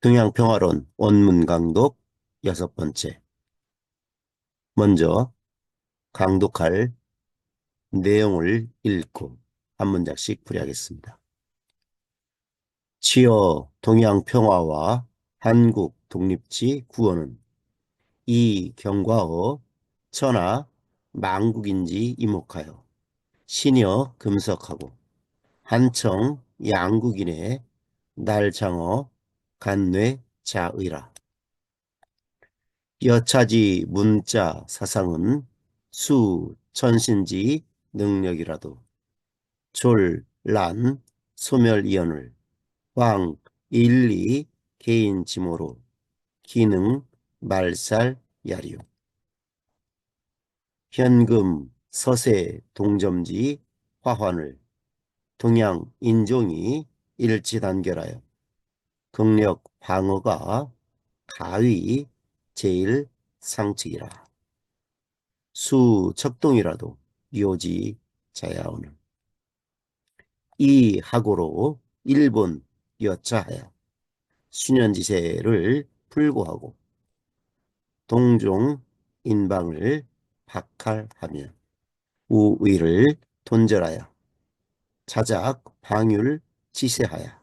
동양평화론 원문강독 여섯 번째. 먼저 강독할 내용을 읽고 한 문장씩 풀이하겠습니다. 치어 동양평화와 한국 독립지 구호는 이 경과어 천하 망국인지 이목하여 신여 금석하고 한청 양국인의 날장어 간뇌 자의라. 여차지 문자 사상은 수 천신지 능력이라도 졸란 소멸이언을 황 일리 개인 지모로 기능 말살 야리요. 현금 서세 동점지 화환을 동양 인종이 일치단결하여 극력 방어가 가위 제일 상책이라. 수 척동이라도 요지 자야오는 이 하고로 일본 여차하여 수년지세를 불고하고 동종 인방을 박탈하며 우위를 돈절하여 자작 방율 지세하여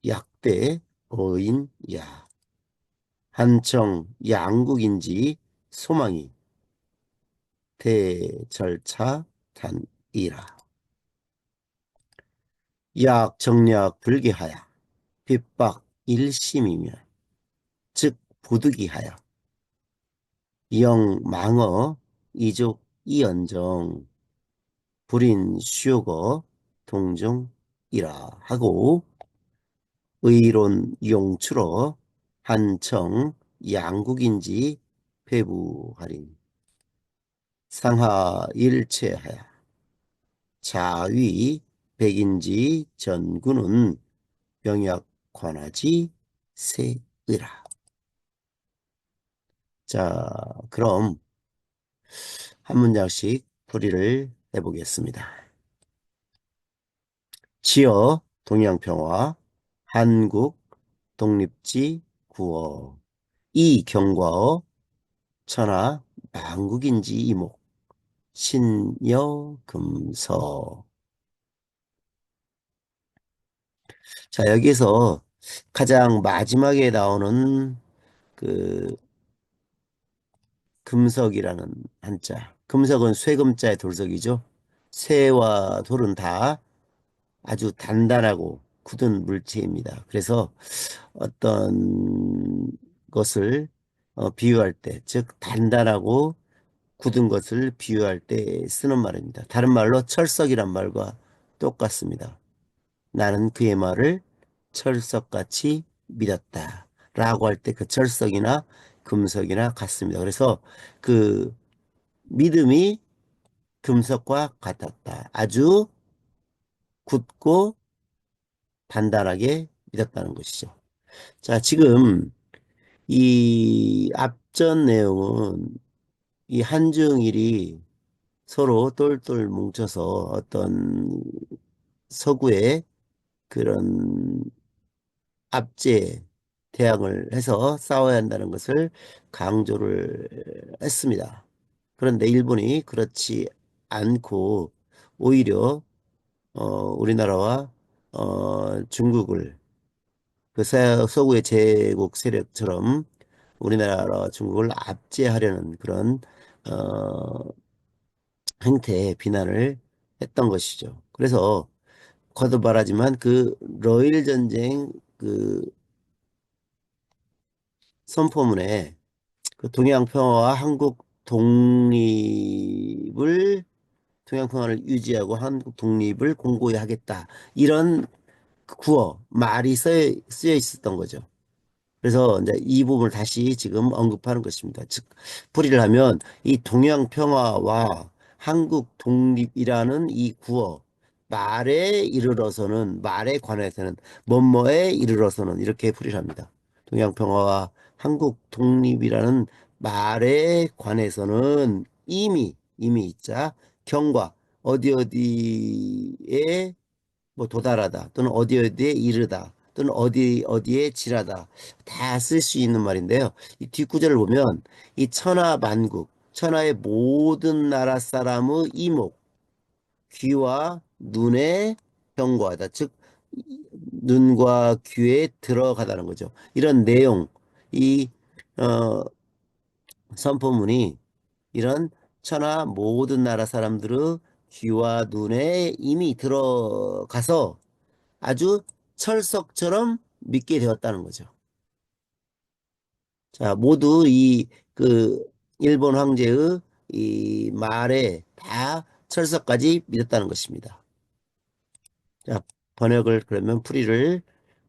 약대 어인야 한청 양국인지 소망이 대절차 단이라. 약 정략 불기하여 핍박 일심이며 즉 부득이하여 영망어 이족 이연정 불인 수요거 동종이라 하고 의론 용추로 한청 양국인지 배부하린 상하 일체하여 자위 백인지 전구는 병약 관하지 세의라. 자, 그럼 한 문장씩 풀이를 해보겠습니다. 치어 동양평화 한국 독립지 구어 이 경과어 천하 만국인지 이목 신여금서. 자, 여기서 가장 마지막에 나오는 그 금석이라는 한자. 금석은 쇠금자의 돌석이죠. 쇠와 돌은 다 아주 단단하고 굳은 물체입니다. 그래서 어떤 것을 비유할 때, 즉 단단하고 굳은 것을 비유할 때 쓰는 말입니다. 다른 말로 철석이란 말과 똑같습니다. 나는 그의 말을 철석같이 믿었다 라고 할 때 그 철석이나 금석이나 같습니다. 그래서 그 믿음이 금석과 같았다. 아주 굳고 단단하게 믿었다는 것이죠. 자, 지금 이 앞전 내용은 이 한중일이 서로 똘똘 뭉쳐서 어떤 서구의 그런 압제 대항을 해서 싸워야 한다는 것을 강조를 했습니다. 그런데 일본이 그렇지 않고 오히려 우리나라와 중국을 그 서구의 제국 세력처럼 우리나라와 중국을 압제하려는 그런 어, 행태에 비난을 했던 것이죠. 그래서 거듭 말하지만 그 러일 전쟁 그 선포문에 그 동양평화와 한국 독립을 동양평화를 유지하고 한국 독립을 공고히 하겠다 이런 구어 말이 쓰여 있었던 거죠. 그래서 이제 이 부분을 다시 지금 언급하는 것입니다. 즉 풀이를 하면 이 동양 평화와 한국 독립이라는 이 구어 말에 이르러서는 말에 관해서는 뭐뭐에 이르러서는 이렇게 풀이를 합니다. 동양 평화와 한국 독립이라는 말에 관해서는 이미 있자 경과 어디 어디에 뭐 도달하다 또는 어디 어디에 이르다 또는 어디 어디에 지나다 다 쓸 수 있는 말인데요. 이 뒷구절을 보면 이 천하 만국, 천하의 모든 나라 사람의 이목, 귀와 눈에 경고하다. 즉 눈과 귀에 들어가다는 거죠. 이런 내용, 이 어, 선포문이 이런 천하 모든 나라 사람들의 귀와 눈에 이미 들어가서 아주 철석처럼 믿게 되었다는 거죠. 자, 모두 이 그 일본 황제의 이 말에 다 철석까지 믿었다는 것입니다. 자, 번역을 그러면 풀이를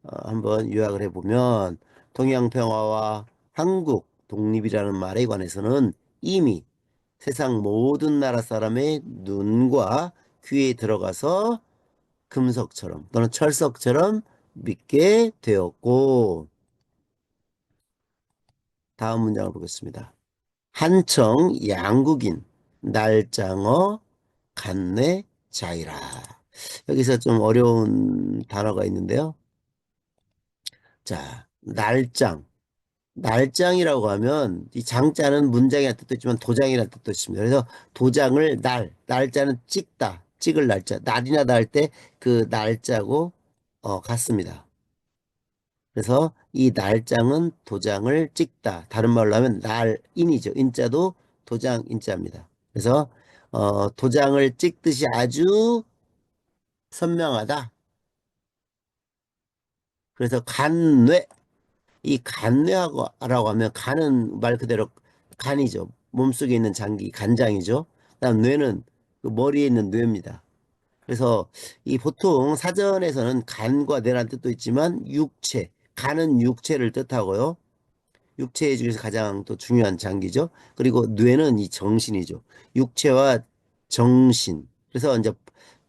한번 요약을 해보면 동양평화와 한국 독립이라는 말에 관해서는 이미 세상 모든 나라 사람의 눈과 귀에 들어가서 금석처럼 또는 철석처럼 믿게 되었고, 다음 문장을 보겠습니다. 한청 양국인 날장어 간내 자이라. 여기서 좀 어려운 단어가 있는데요. 자, 날장. 날장이라고 하면 이 장자는 문장이라는 뜻도 있지만 도장이라는 뜻도 있습니다. 그래서 도장을 날짜는 찍다, 찍을 날짜, 날이나 날 때 그 날짜고 같습니다. 그래서 이 날장은 도장을 찍다. 다른 말로 하면 날인이죠. 인자도 도장 인자입니다. 그래서 도장을 찍듯이 아주 선명하다. 그래서 간뇌, 이 간뇌라고 하면 간은 말 그대로 간이죠. 몸속에 있는 장기, 간장이죠. 그다음 뇌는 그 머리에 있는 뇌입니다. 그래서 이 보통 사전에서는 간과 뇌라는 뜻도 있지만 육체, 간은 육체를 뜻하고요. 육체 중에서 가장 또 중요한 장기죠. 그리고 뇌는 이 정신이죠. 육체와 정신. 그래서 이제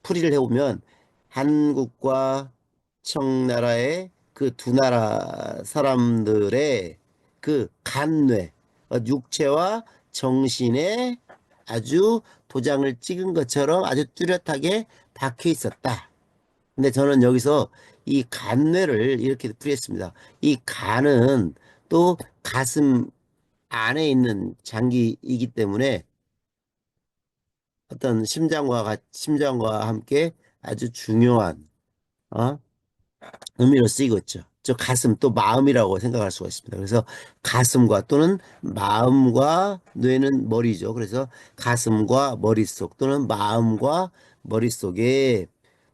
풀이를 해보면 한국과 청나라의 그 두 나라 사람들의 그 간뇌, 육체와 정신에 아주 도장을 찍은 것처럼 아주 뚜렷하게 박혀 있었다. 근데 저는 여기서 이 간뇌를 이렇게 풀이했습니다. 이 간은 또 가슴 안에 있는 장기이기 때문에 어떤 심장과 함께 아주 중요한 어? 의미로 쓰이고 있죠. 저 가슴 또 마음이라고 생각할 수가 있습니다. 그래서 가슴과 또는 마음과 뇌는 머리죠. 그래서 가슴과 머릿속 또는 마음과 머릿속에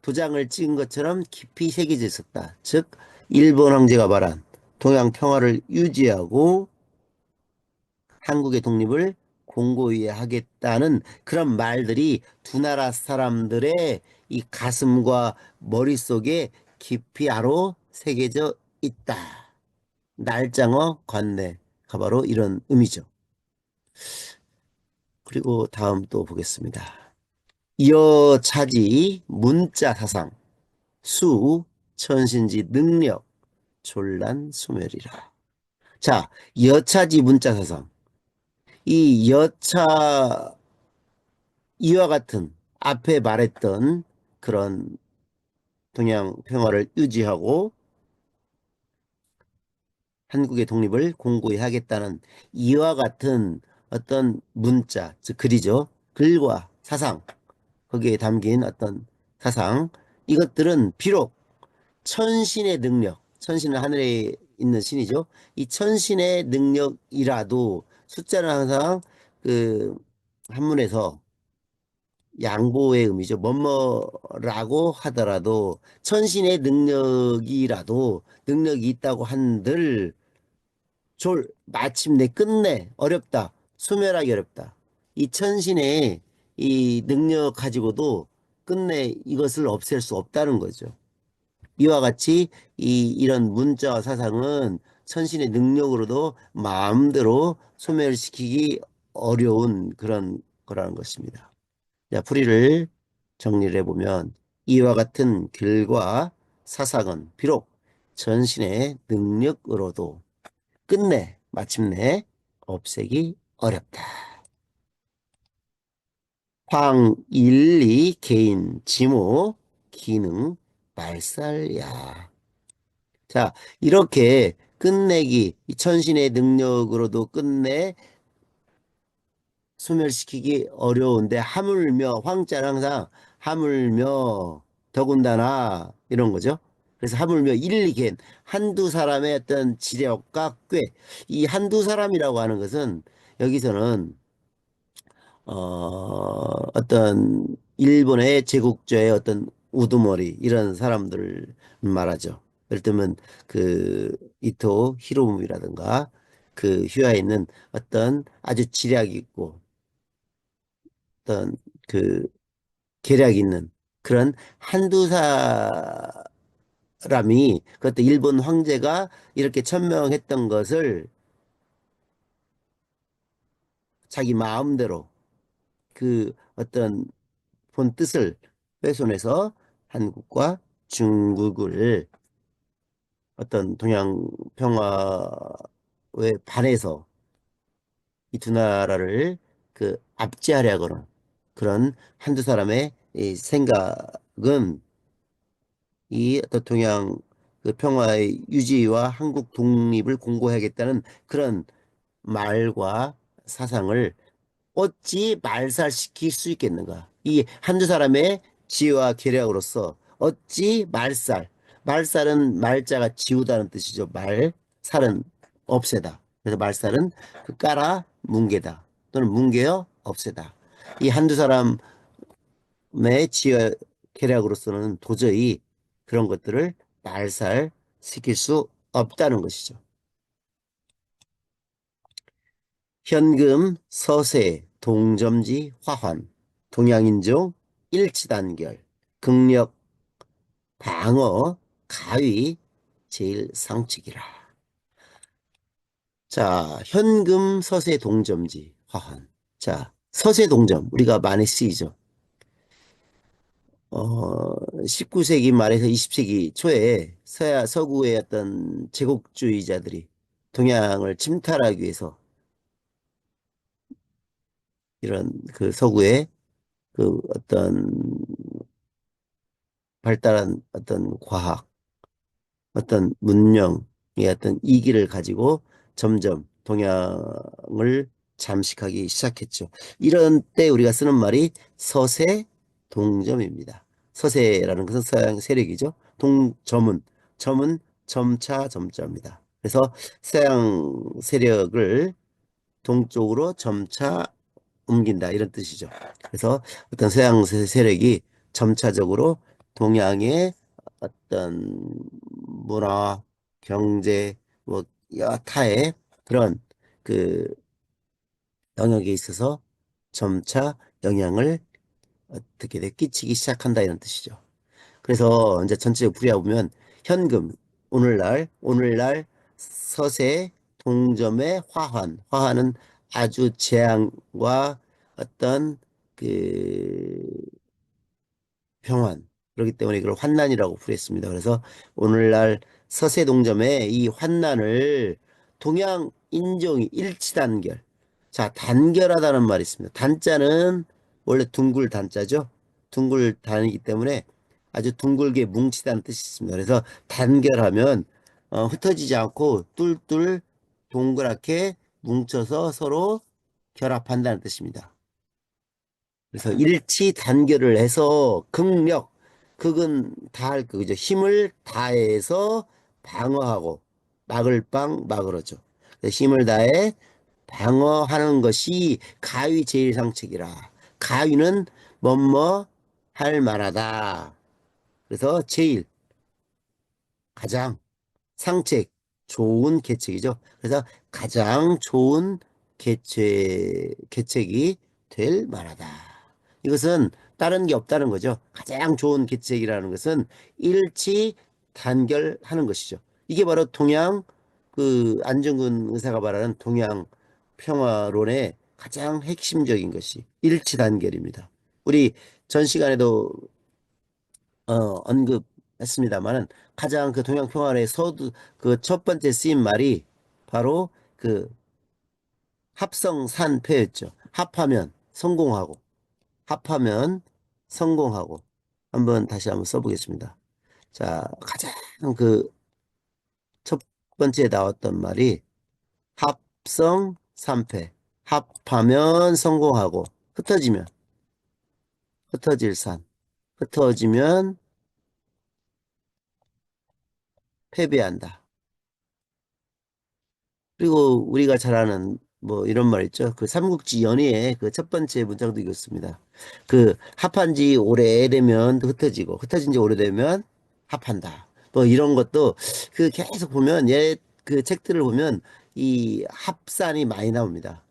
도장을 찍은 것처럼 깊이 새겨져 있었다. 즉 일본 황제가 말한 동양 평화를 유지하고 한국의 독립을 공고히 하겠다는 그런 말들이 두 나라 사람들의 이 가슴과 머릿속에 깊이 아로 새겨져 있다. 날장어 관내가 바로 이런 의미죠. 그리고 다음 또 보겠습니다. 이어 차지 문자 사상 수 천신지 능력 졸란 소멸이라. 자, 여차지 문자 사상. 이 여차 이와 같은 앞에 말했던 그런 동양 평화를 유지하고 한국의 독립을 공고히 하겠다는 이와 같은 어떤 문자, 즉 글이죠. 글과 사상, 거기에 담긴 어떤 사상, 이것들은 비록 천신의 능력, 천신은 하늘에 있는 신이죠. 이 천신의 능력이라도 숫자는 항상 그 한문에서 양보의 의미죠. 뭐뭐라고 하더라도 천신의 능력이라도 능력이 있다고 한들 마침내 끝내 어렵다. 소멸하기 어렵다. 이 천신의 이 능력 가지고도 끝내 이것을 없앨 수 없다는 거죠. 이와 같이 이런 문자와 사상은 천신의 능력으로도 마음대로 소멸시키기 어려운 그런 거라는 것입니다. 자, 풀이를 정리를 해보면 이와 같은 글과 사상은 비록 전신의 능력으로도 끝내 마침내 없애기 어렵다. 황일리 개인 지모 기능 말살야. 자, 이렇게 끝내기, 이 천신의 능력으로도 끝내 소멸시키기 어려운데 하물며 황자는 항상 하물며 더군다나 이런 거죠. 그래서 하물며 일리겐 한두 사람의 어떤 지력과 꾀, 이 한두 사람이라고 하는 것은 여기서는 어떤 일본의 제국주의 어떤 우두머리 이런 사람들을 말하죠. 예를 들면 그 이토 히로부미라든가 그 휘하에 있는 어떤 아주 지략 있고 어떤 그 계략 있는 그런 한두 사람이 그것도 일본 황제가 이렇게 천명했던 것을 자기 마음대로 그 어떤 본 뜻을 훼손해서 한국과 중국을 어떤 동양 평화에 반해서 이 두 나라를 그 압제하려거나 그런 한두 사람의 이 생각은 이 어떤 동양 그 평화의 유지와 한국 독립을 공고하겠다는 그런 말과 사상을 어찌 말살시킬 수 있겠는가? 이 한두 사람의 지혜와 계략으로서 어찌 말살은 말자가 지우다는 뜻이죠. 살은 없애다. 그래서 말살은 그 깔아 뭉개다 또는 뭉개어 없애다. 이 한두 사람의 지혜 계략으로서는 도저히 그런 것들을 말살시킬 수 없다는 것이죠. 현금, 서세, 동점지, 화환, 동양인종, 일치단결, 극력, 방어, 가위, 제일 상칙이라. 자, 현금, 서세, 동점지, 화환. 자, 서세, 동점. 우리가 많이 쓰이죠. 19세기 말에서 20세기 초에 서구의 어떤 제국주의자들이 동양을 침탈하기 위해서 이런 그 서구의 그 어떤 발달한 어떤 과학, 어떤 문명의 어떤 이기를 가지고 점점 동양을 잠식하기 시작했죠. 이런 때 우리가 쓰는 말이 서세 동점입니다. 서세라는 것은 서양 세력이죠. 점은 점차 점자입니다. 그래서 서양 세력을 동쪽으로 점차 옮긴다 이런 뜻이죠. 그래서 어떤 서양 세력이 점차적으로 동양의 어떤 문화, 경제, 뭐 여타의 그런 그 영역에 있어서 점차 영향을 어떻게 끼치기 시작한다 이런 뜻이죠. 그래서 이제 전체적으로 풀이해보면 현금, 오늘날 서세, 동점의 화환은 아주 재앙과 어떤 그 평환. 그렇기 때문에 이걸 환난이라고 풀이했습니다. 그래서 오늘날 서세동점의 이 환난을 동양 인종이 일치단결. 자, 단결하다는 말이 있습니다. 단자는 원래 둥글 단자죠. 둥글 단이기 때문에 아주 둥글게 뭉치다는 뜻이 있습니다. 그래서 단결하면 흩어지지 않고 뚫뚫 동그랗게 뭉쳐서 서로 결합한다는 뜻입니다. 그래서 일치 단결을 해서 극은 다할 그죠. 힘을 다해서 방어하고 막으로죠. 힘을 다해 방어하는 것이 가위 제일상책이라. 가위는 뭐뭐 할 만하다. 그래서 제일 가장 상책, 좋은 계책이죠. 그래서 가장 좋은 계책이 될 만하다. 이것은 다른 게 없다는 거죠. 가장 좋은 계책이라는 것은 일치 단결하는 것이죠. 이게 바로 동양 그 안중근 의사가 말하는 동양 평화론의 가장 핵심적인 것이 일치 단결입니다. 우리 전 시간에도 언급했습니다만은 가장 그 동양 평화의 서두 그 첫 번째 쓰인 말이 바로 그 합성산패였죠. 합하면 성공하고 한번 다시 한번 써보겠습니다. 자, 가장 그 번째에 나왔던 말이 합성 3패. 합하면 성공하고, 흩어지면, 흩어질 산. 흩어지면 패배한다. 그리고 우리가 잘 아는 뭐 이런 말 있죠. 그 삼국지 연의의 그 첫 번째 문장도 이렇습니다. 그 합한 지 오래되면 흩어지고 흩어진 지 오래되면 합한다. 뭐 이런 것도 그 계속 보면 그 책들을 보면 이 합산이 많이 나옵니다.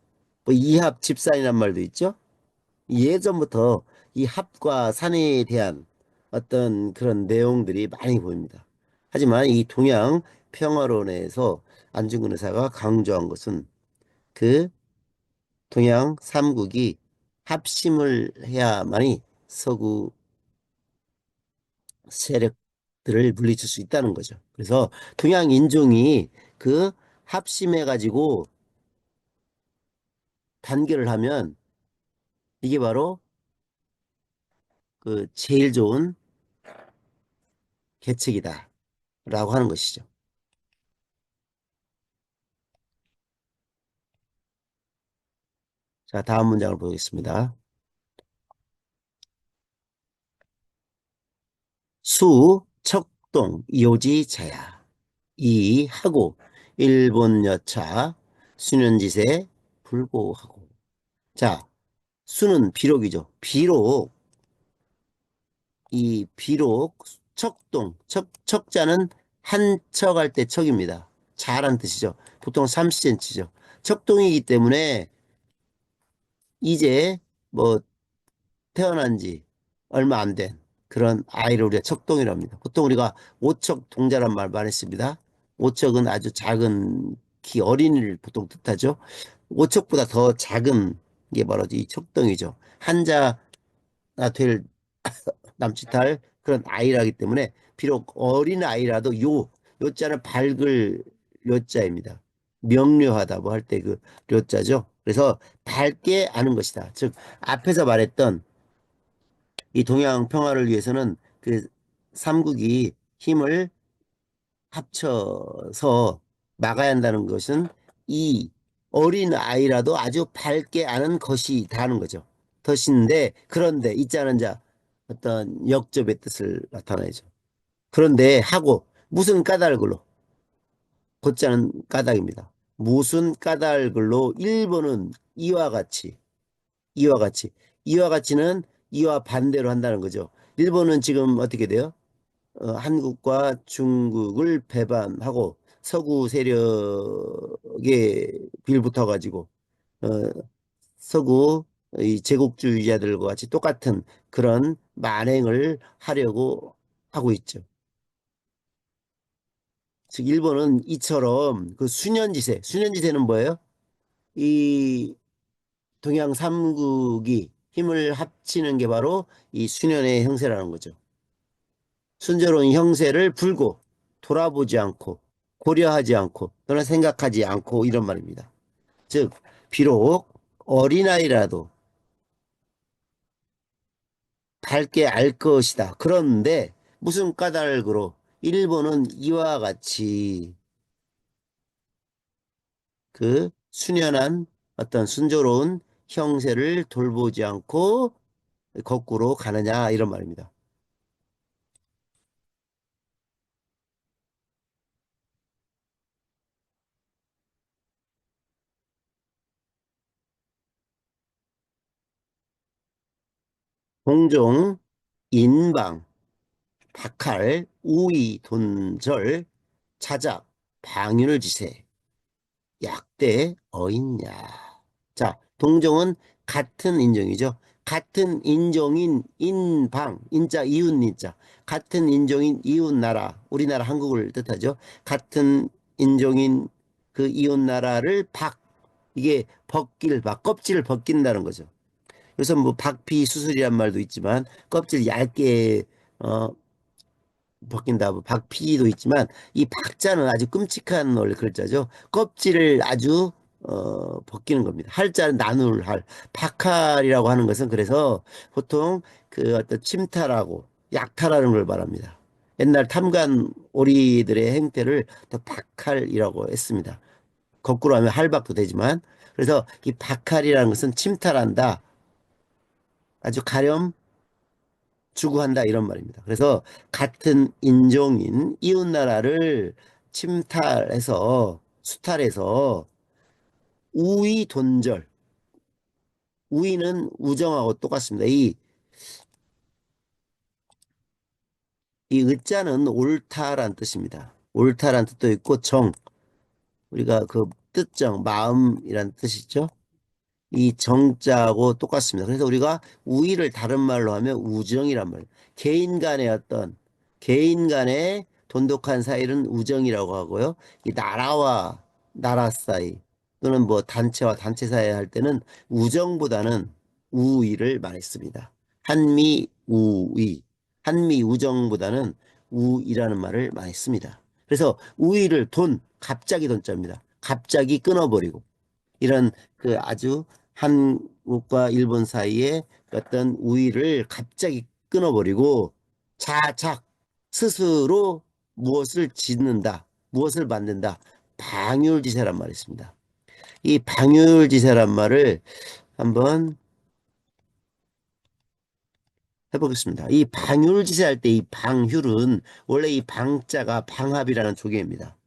뭐 이합 집산이란 말도 있죠. 예전부터 이 합과 산에 대한 어떤 그런 내용들이 많이 보입니다. 하지만 이 동양 평화론에서 안중근 의사가 강조한 것은 그 동양 삼국이 합심을 해야만이 서구 세력들을 물리칠 수 있다는 거죠. 그래서 동양 인종이 그 합심해가지고 단결을 하면 이게 바로 그 제일 좋은 계책이다라고 하는 것이죠. 자, 다음 문장을 보겠습니다. 수, 척동, 요지자야. 이, 하고, 일본 여차, 수년지세, 불고하고. 자, 수는 비록이죠. 비록, 비록, 척동, 척자는 한 척할 때 척입니다. 잘한 뜻이죠. 보통 3cm죠. 척동이기 때문에 이제 뭐 태어난 지 얼마 안 된 그런 아이를 우리가 척동이라고 합니다. 보통 우리가 오척 동자란 말 많이 씁니다. 오척은 아주 작은 어린이를 보통 뜻하죠. 오척보다 더 작은 게 바로 이 척동이죠. 한자가 될 남짓할 그런 아이라기 때문에 비록 어린 아이라도 요자는 밝을 요자입니다. 명료하다 뭐 할 때 그 요자죠. 그래서 밝게 아는 것이다. 즉 앞에서 말했던 이 동양 평화를 위해서는 그 삼국이 힘을 합쳐서 막아야 한다는 것은 이 어린 아이라도 아주 밝게 아는 것이다는 거죠. 덫인데 그런데 있자는 자 어떤 역접의 뜻을 나타내죠. 그런데 하고 무슨 까닭으로 곧자는 까닭입니다. 무슨 까닭으로 일본은 이와 같이 이와 같이는 이와 반대로 한다는 거죠. 일본은 지금 어떻게 돼요? 한국과 중국을 배반하고 서구 세력에 빌붙어 가지고 어, 서구 이 제국주의자들과 같이 똑같은 그런 만행을 하려고 하고 있죠. 즉 일본은 이처럼 그 수년지세는 뭐예요? 이 동양 삼국이 힘을 합치는 게 바로 이 수년의 형세라는 거죠. 순조로운 형세를 불고 돌아보지 않고 고려하지 않고 또는 생각하지 않고 이런 말입니다. 즉 비록 어린아이라도 밝게 알 것이다. 그런데 무슨 까닭으로 일본은 이와 같이 그 순연한 어떤 순조로운 형세를 돌보지 않고 거꾸로 가느냐 이런 말입니다. 공종, 인방, 박할, 우의, 돈절, 자작, 방윤을 지세, 약대, 어있냐. 자, 동종은 같은 인종이죠. 같은 인종인 인방, 인자, 이웃인자. 같은 인종인 이웃나라, 우리나라 한국을 뜻하죠. 같은 인종인 그 이웃나라를 이게 껍질을 벗긴다는 거죠. 그래서 뭐 박피 수술이란 말도 있지만 껍질 얇게 어, 벗긴다. 뭐 박피도 있지만 이 박자는 아주 끔찍한 원래 글자죠. 껍질을 아주 벗기는 겁니다. 할자는 나눌 할. 박할이라고 하는 것은 그래서 보통 그 어떤 침탈하고 약탈하는 걸 말합니다. 옛날 탐관 오리들의 행태를 더 박할이라고 했습니다. 거꾸로 하면 할박도 되지만, 그래서 이 박할이라는 것은 침탈한다, 아주 가렴 추구한다 이런 말입니다. 그래서 같은 인종인 이웃 나라를 침탈해서 수탈해서 우위 돈절, 우위는 우정하고 똑같습니다. 이 의자는 옳다란 뜻입니다. 옳다란 뜻도 있고 우리가 그 뜻정 마음이란 뜻이죠. 이 정자하고 똑같습니다. 그래서 우리가 우위를 다른 말로 하면 우정이란 말이에요. 개인 간의 개인 간의 돈독한 사이는 우정이라고 하고요. 이 나라와 나라 사이 또는 뭐 단체와 단체 사이 할 때는 우정보다는 우위를 말했습니다. 한미 우위, 한미 우정보다는 우이라는 말을 많이 씁니다. 그래서 우위를 갑자기 돈자입니다. 갑자기 끊어버리고 이런 그 아주 한국과 일본 사이에 어떤 우위를 갑자기 끊어버리고 자작 스스로 무엇을 짓는다, 무엇을 만든다. 방율지세란 말이 있습니다. 이 방율지세란 말을 한번 해보겠습니다. 이 방율지세 할 때 이 방율은 원래 이 방자가 방합이라는 조개입니다.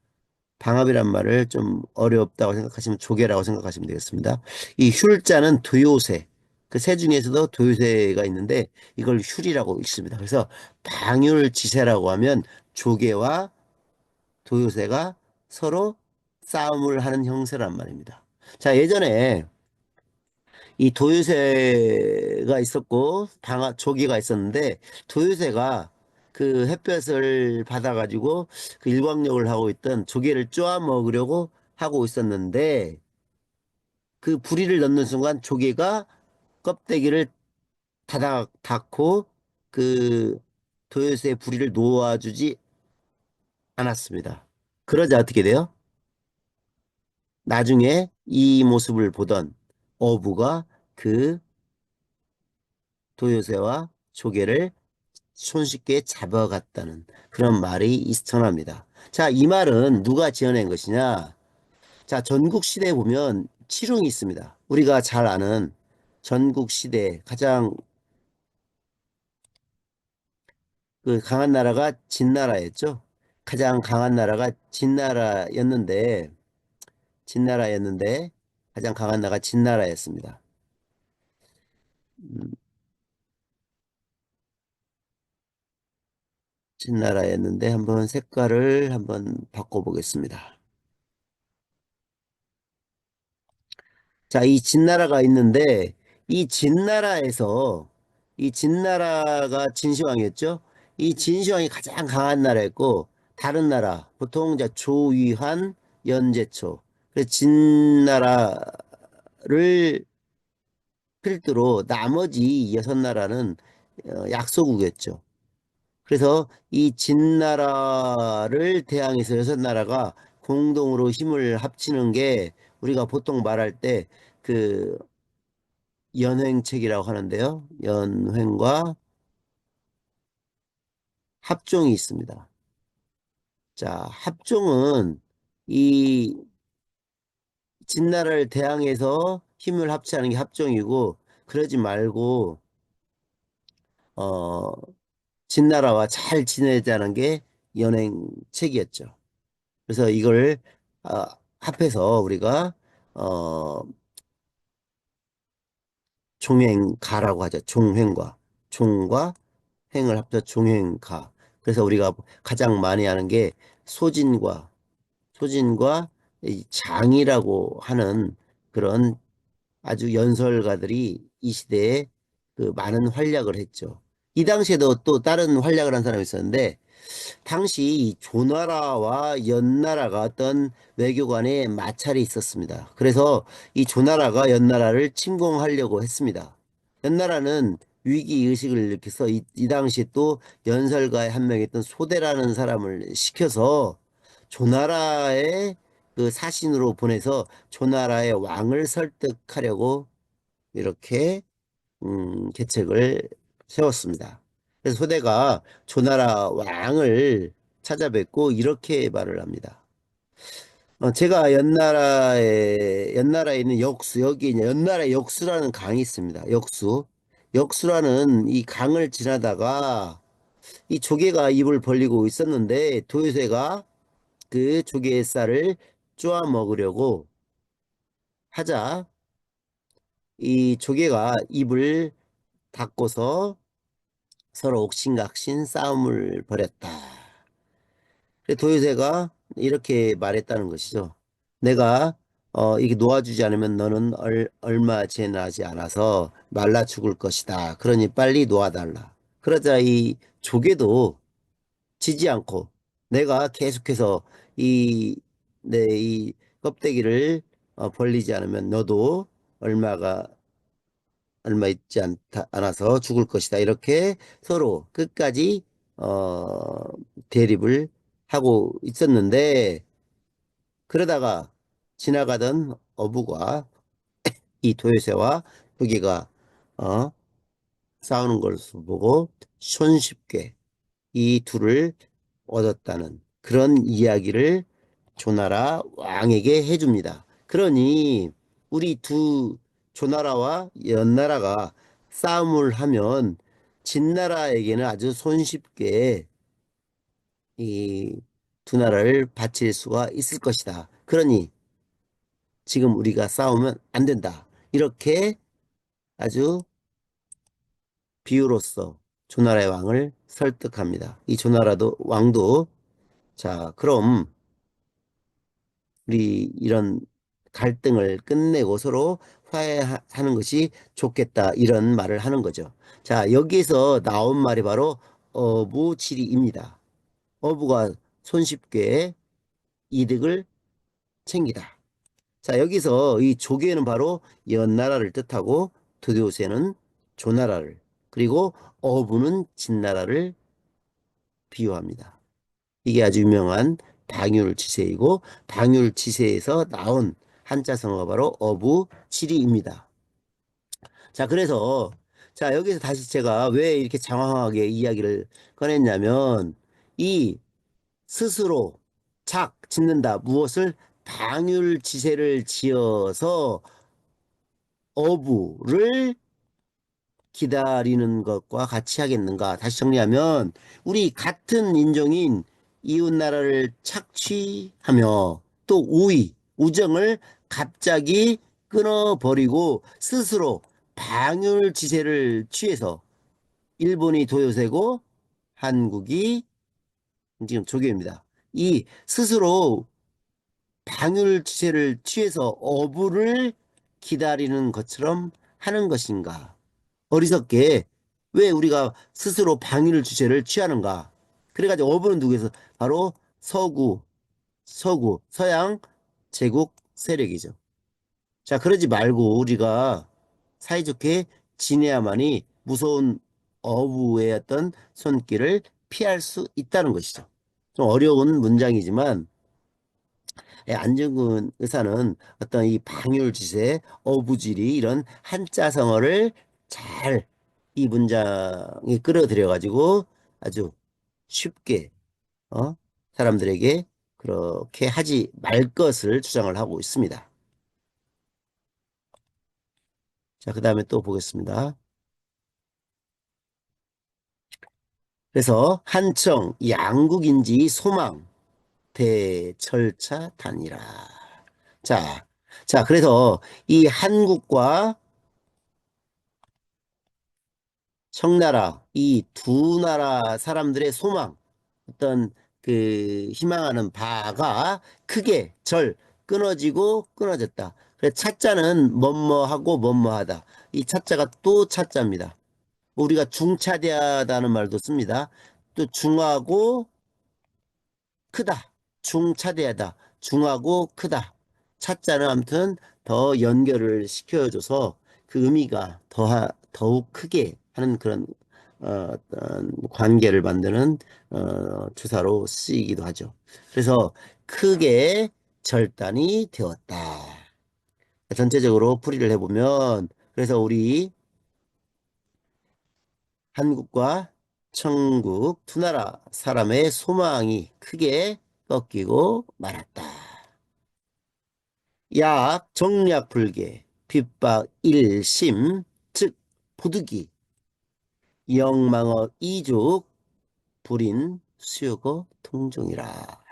방합이란 말을 좀 어렵다고 생각하시면 조개라고 생각하시면 되겠습니다. 이 휼자는 도요새, 그 새 중에서도 도요새가 있는데 이걸 휼이라고 읽습니다. 그래서 방율지세라고 하면 조개와 도요새가 서로 싸움을 하는 형세란 말입니다. 자, 예전에 이 도요새가 있었고 조개가 있었는데 도요새가 그 햇볕을 받아가지고 그 일광욕을 하고 있던 조개를 쪼아 먹으려고 하고 있었는데 그 부리를 넣는 순간 조개가 껍데기를 닫고 그 도요새의 부리를 놓아주지 않았습니다. 그러자 어떻게 돼요? 나중에 이 모습을 보던 어부가 그 도요새와 조개를 손쉽게 잡아갔다는 그런 말이 있어납니다. 자, 이 말은 누가 지어낸 것이냐? 자, 전국시대에 보면 치룽이 있습니다. 우리가 잘 아는 전국시대 가장 그 강한 나라가 진나라였죠. 가장 강한 나라가 진나라였는데 가장 강한 나라가 진나라였습니다. 음, 진나라였는데 한번 색깔을 한번 바꿔보겠습니다. 자, 이 진나라가 있는데 이 진나라에서 이 진나라가 진시황이었죠. 이 진시황이 가장 강한 나라였고 다른 나라 보통 이제 조위한 연제초 그래서 진나라를 필두로 나머지 여섯 나라는 약소국이었죠. 그래서 이 진나라를 대항해서 여섯 나라가 공동으로 힘을 합치는 게 우리가 보통 말할 때그 연횡책이라고 하는데요. 연횡과 합종이 있습니다. 자, 합종은 이 진나라를 대항해서 힘을 합치하는 게 합종이고 그러지 말고 어 진나라와 잘 지내자는 게 연행책이었죠. 그래서 이걸 어, 합해서 우리가 어 종행가라고 하죠. 종횡과 종과 행을 합쳐 종행가. 그래서 우리가 가장 많이 하는 게 소진과 소진과 이 장이라고 하는 그런 아주 연설가들이 이 시대에 그 많은 활약을 했죠. 이 당시에도 또 다른 활약을 한 사람이 있었는데 당시 이 조나라와 연나라가 어떤 외교관에 마찰이 있었습니다. 그래서 이 조나라가 연나라를 침공하려고 했습니다. 연나라는 위기의식을 일으켜서 이 당시 또 연설가의 한 명이었던 소대라는 사람을 시켜서 조나라의 그 사신으로 보내서 조나라의 왕을 설득하려고 이렇게 계책을 세웠습니다. 그래서 소대가 조나라 왕을 찾아뵙고 이렇게 말을 합니다. 제가 연나라에 있는 역수, 여기 이제 연나라 역수라는 강이 있습니다. 역수. 역수라는 이 강을 지나다가 이 조개가 입을 벌리고 있었는데 도요새가 그 조개의 쌀을 쪼아 먹으려고 하자 이 조개가 입을 닫고서 서로 옥신각신 싸움을 벌였다. 그래서 도요새가 이렇게 말했다는 것이죠. 내가 이게 놓아주지 않으면 너는 얼마 지나지 않아서 말라 죽을 것이다. 그러니 빨리 놓아달라. 그러자 이 조개도 지지 않고 내가 계속해서 이, 내 이 껍데기를 벌리지 않으면 너도 얼마가 얼마 있지 않아서 죽을 것이다. 이렇게 서로 끝까지 어, 대립을 하고 있었는데 그러다가 지나가던 어부가 이 도요새와 부기가 어, 싸우는 것을 보고 손쉽게 이 둘을 얻었다는 그런 이야기를 조나라 왕에게 해줍니다. 그러니 우리 두 조나라와 연나라가 싸움을 하면 진나라에게는 아주 손쉽게 이 두 나라를 바칠 수가 있을 것이다. 그러니 지금 우리가 싸우면 안 된다. 이렇게 아주 비유로서 조나라의 왕을 설득합니다. 이 조나라도 왕도 자, 그럼 우리 이런 갈등을 끝내고 서로 화해하는 것이 좋겠다. 이런 말을 하는 거죠. 자, 여기에서 나온 말이 바로 어부지리입니다. 어부가 손쉽게 이득을 챙기다. 자, 여기서 이 조개는 바로 연나라를 뜻하고 도교새는 조나라를 그리고 어부는 진나라를 비유합니다. 이게 아주 유명한 방율지세이고 방율지세에서 나온 한자성어가 바로 어부지리입니다. 자, 그래서 자, 여기서 다시 제가 왜 이렇게 장황하게 이야기를 꺼냈냐면 이 스스로 착 짓는다. 무엇을 방율지세를 지어서 어부를 기다리는 것과 같이 하겠는가? 다시 정리하면 우리 같은 인종인 이웃나라를 착취하며 또 우정을 갑자기 끊어버리고 스스로 방율지세를 취해서 일본이 도요새고 한국이 지금 조개입니다. 이 스스로 방율지세를 취해서 어부를 기다리는 것처럼 하는 것인가? 어리석게 왜 우리가 스스로 방위를 주체를 취하는가? 그래가지고 어부는 누구에서 바로 서양 제국 세력이죠. 자, 그러지 말고 우리가 사이좋게 지내야만이 무서운 어부의 어떤 손길을 피할 수 있다는 것이죠. 좀 어려운 문장이지만 안중근 의사는 어떤 이 방율지세, 어부지리 이런 한자성어를 잘 이 문장에 끌어들여 가지고 아주 쉽게 사람들에게 그렇게 하지 말 것을 주장을 하고 있습니다. 자, 그 다음에 또 보겠습니다. 그래서 한청 양국인지 소망 대철차단이라. 자, 자, 그래서 이 한국과 청나라 이 두 나라 사람들의 소망 어떤 그 희망하는 바가 크게 끊어지고 끊어졌다. 그래서 차자는 뭐뭐하고 뭐뭐하다. 이 차자가 또 차자입니다. 우리가 중차대하다는 말도 씁니다. 또 중하고 크다. 중차대하다. 중하고 크다. 차자는 아무튼 더 연결을 시켜줘서 그 의미가 더욱 크게 하는 그런 어떤 관계를 만드는 주사로 쓰이기도 하죠. 그래서 크게 절단이 되었다. 전체적으로 풀이를 해보면 그래서 우리 한국과 천국 두 나라 사람의 소망이 크게 꺾이고 말았다. 약 정략 불계 핍박 일심 즉 부득이 영망어 이족 불인 수요고 통종이라.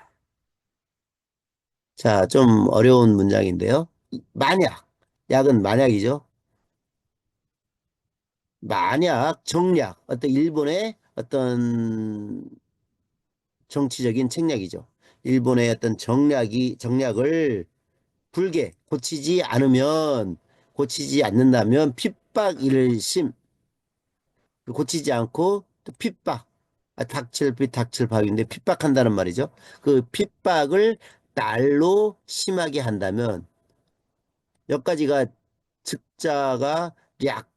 자, 좀 어려운 문장인데요. 만약, 약은 만약이죠. 만약 정략, 어떤 일본의 어떤 정치적인 책략이죠. 일본의 어떤 정략을 불게 고치지 않는다면 핍박 일심, 고치지 않고 또 핍박, 닥칠 박인데 핍박한다는 말이죠. 그 핍박을 날로 심하게 한다면 여기까지가 즉자가 약,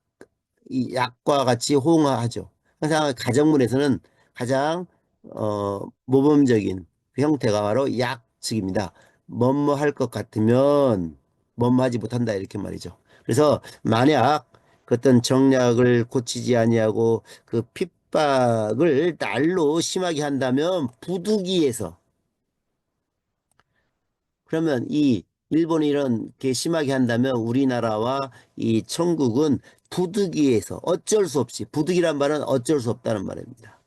이 약과 같이 호응하죠. 항상 가정문에서는 가장 모범적인 그 형태가 바로 약측입니다. 뭐뭐 할 것 같으면 뭐뭐 하지 못한다 이렇게 말이죠. 그래서 만약 그 어떤 정략을 고치지 아니하고 그 핍박을 날로 심하게 한다면 부득이해서 그러면 이 일본이 이렇게 심하게 한다면 우리나라와 이 청국은 부득이해서 어쩔 수 없이 부득이란 말은 어쩔 수 없다는 말입니다.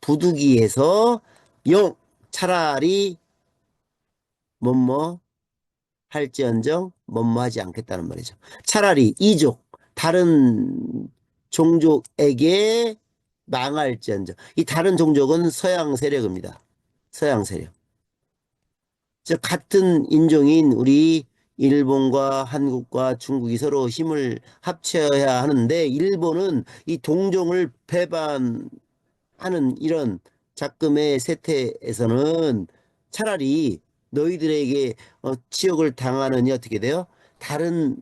부득이해서 영 차라리 뭐뭐 할지언정 뭐뭐 하지 않겠다는 말이죠. 차라리 이족 다른 종족에게 망할지언정 이 다른 종족은 서양 세력입니다. 서양 세력. 즉 같은 인종인 우리 일본과 한국과 중국이 서로 힘을 합쳐야 하는데 일본은 이 동종을 배반하는 이런 작금의 세태에서는 차라리 너희들에게 치욕을 당하느니 어떻게 돼요? 다른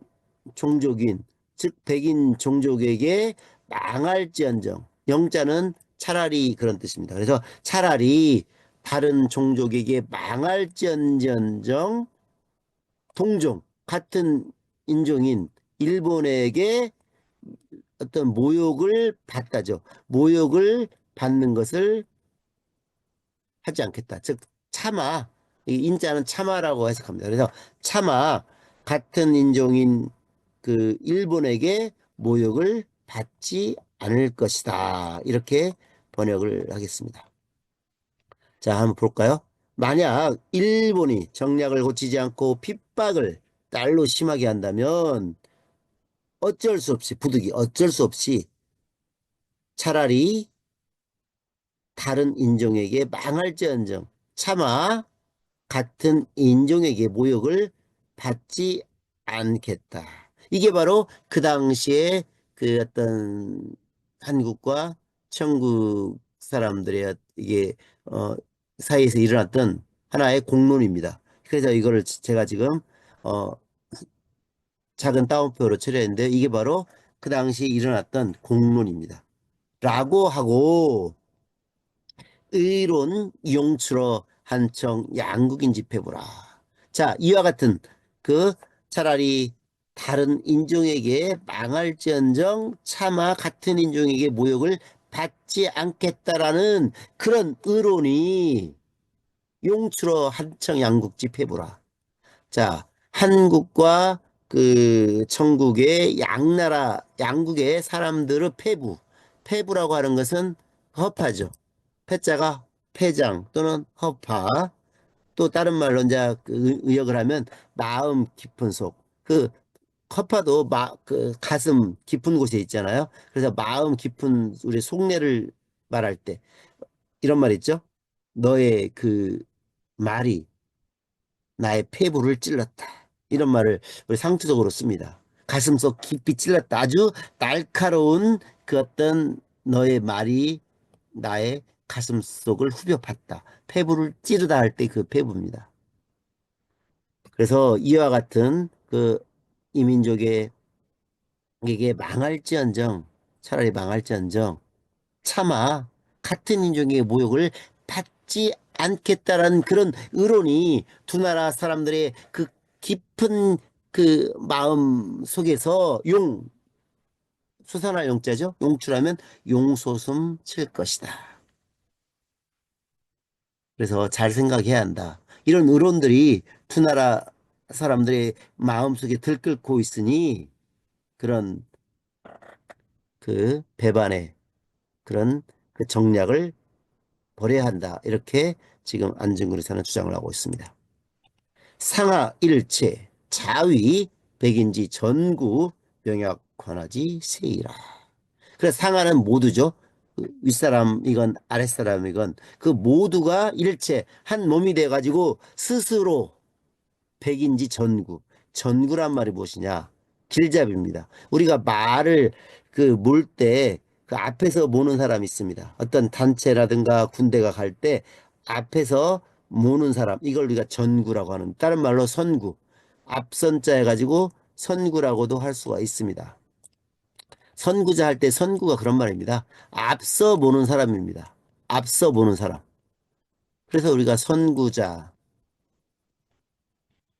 종족인 즉 백인 종족에게 망할지언정 영자는 차라리 그런 뜻입니다. 그래서 차라리 다른 종족에게 망할지언정 동종 같은 인종인 일본에게 어떤 모욕을 받다죠. 모욕을 받는 것을 하지 않겠다. 즉 차마 이 인자는 차마라고 해석합니다. 그래서 차마 같은 인종인 그 일본에게 모욕을 받지 않을 것이다. 이렇게 번역을 하겠습니다. 자, 한번 볼까요? 만약 일본이 정략을 고치지 않고 핍박을 날로 심하게 한다면 어쩔 수 없이 부득이 어쩔 수 없이 차라리 다른 인종에게 망할지언정 차마 같은 인종에게 모욕을 받지 않겠다. 이게 바로 그 당시에 그 어떤 한국과 청국 사람들의 이게 사이에서 일어났던 하나의 공론입니다. 그래서 이거를 제가 지금 어 작은 따옴표로 처리했는데 이게 바로 그 당시에 일어났던 공론입니다. 라고 하고 의론 용추러 한청 양국인 집회보라. 자, 이와 같은 그 차라리 다른 인종에게 망할지언정 차마 같은 인종에게 모욕을 받지 않겠다라는 그런 의론이 용추러 한청 양국 집회보라. 자, 한국과 그 청국의 양나라 양국의 사람들의 패부라고 하는 것은 허파죠. 패자가 패장 또는 허파 또 다른 말로 이제 그 의역을 하면 마음 깊은 속 그 허파도 그 가슴 깊은 곳에 있잖아요. 그래서 마음 깊은 우리 속내를 말할 때 이런 말 있죠. 너의 그 말이 나의 폐부를 찔렀다. 이런 말을 우리 상투적으로 씁니다. 가슴속 깊이 찔렀다. 아주 날카로운 그 어떤 너의 말이 나의 가슴속을 후벼 팠다. 폐부를 찌르다 할 때 그 폐부입니다. 그래서 이와 같은 그 이민족에게 망할지언정 차라리 망할지언정 차마 같은 인종의 모욕을 받지 않겠다라는 그런 의론이 두 나라 사람들의 그 깊은 그 마음 속에서 수산화 용자죠. 용출하면 용소숨 칠 것이다. 그래서 잘 생각해야 한다. 이런 의론들이 두 나라 사람들의 마음속에 들끓고 있으니 그런 그 배반의 그런 그 정략을 버려야 한다. 이렇게 지금 안중근 의사는 주장을 하고 있습니다. 상하 일체 자위 백인지 전구 명약 관하지 세이라. 그래서 상하는 모두죠. 그 윗사람이건 아랫사람이건 그 모두가 일체 한 몸이 돼가지고 스스로 백인지 전구. 전구란 말이 무엇이냐? 길잡이입니다. 우리가 말을 그 몰 때 그 앞에서 모는 사람이 있습니다. 어떤 단체라든가 군대가 갈 때 앞에서 모는 사람, 이걸 우리가 전구라고 하는, 다른 말로 선구. 앞선자 해가지고 선구라고도 할 수가 있습니다. 선구자 할 때 선구가 그런 말입니다. 앞서 모는 사람입니다. 앞서 모는 사람. 그래서 우리가 선구자,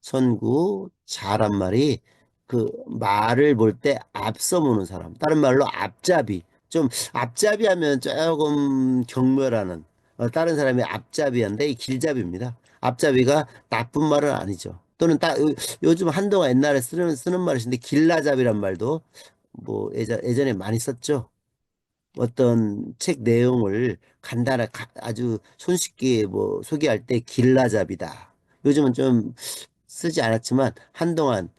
선구, 자란 말이 그 말을 볼 때 앞서 모는 사람. 다른 말로 앞잡이. 좀 앞잡이 하면 조금 경멸하는 다른 사람이 앞잡이한데 이 길잡이입니다. 앞잡이가 나쁜 말은 아니죠. 또는 요즘 한동안 옛날에 쓰는 말이신데 길라잡이란 말도 뭐 예전에 많이 썼죠. 어떤 책 내용을 간단하게 아주 손쉽게 뭐 소개할 때 길라잡이다. 요즘은 좀 쓰지 않았지만 한동안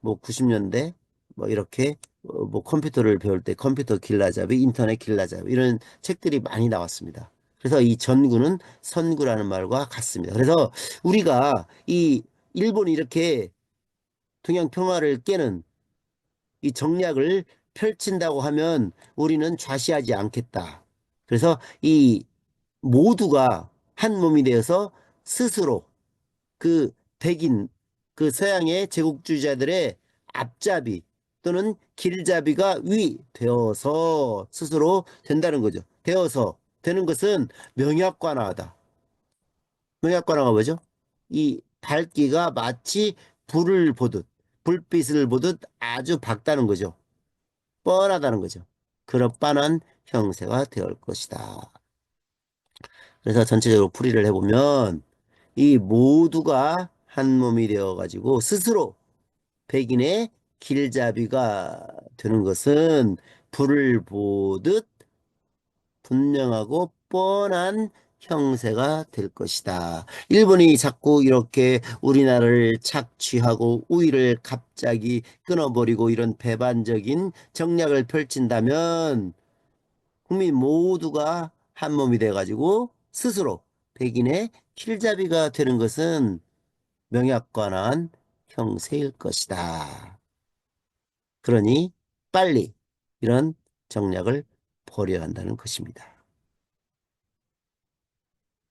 뭐 90년대 뭐 이렇게 뭐 컴퓨터를 배울 때 컴퓨터 길라잡이, 인터넷 길라잡이 이런 책들이 많이 나왔습니다. 그래서 이 전구는 선구라는 말과 같습니다. 그래서 우리가 이 일본이 이렇게 동양 평화를 깨는 이 정략을 펼친다고 하면 우리는 좌시하지 않겠다. 그래서 이 모두가 한 몸이 되어서 스스로 그 백인, 그 서양의 제국주의자들의 앞잡이 또는 길잡이가 위 되어서 스스로 된다는 거죠. 되어서 되는 것은 명약관화다. 명약관화가 뭐죠? 이 밝기가 마치 불을 보듯, 불빛을 보듯 아주 밝다는 거죠. 뻔하다는 거죠. 그런 빤한 형세가 되어 것이다. 그래서 전체적으로 풀이를 해보면 이 모두가 한 몸이 되어가지고 스스로 백인의 길잡이가 되는 것은 불을 보듯 분명하고 뻔한 형세가 될 것이다. 일본이 자꾸 이렇게 우리나라를 착취하고 우위를 갑자기 끊어버리고 이런 배반적인 정략을 펼친다면 국민 모두가 한 몸이 돼가지고 스스로 백인의 길잡이가 되는 것은 명약관한 형세일 것이다. 그러니 빨리 이런 정략을 버려야 한다는 것입니다.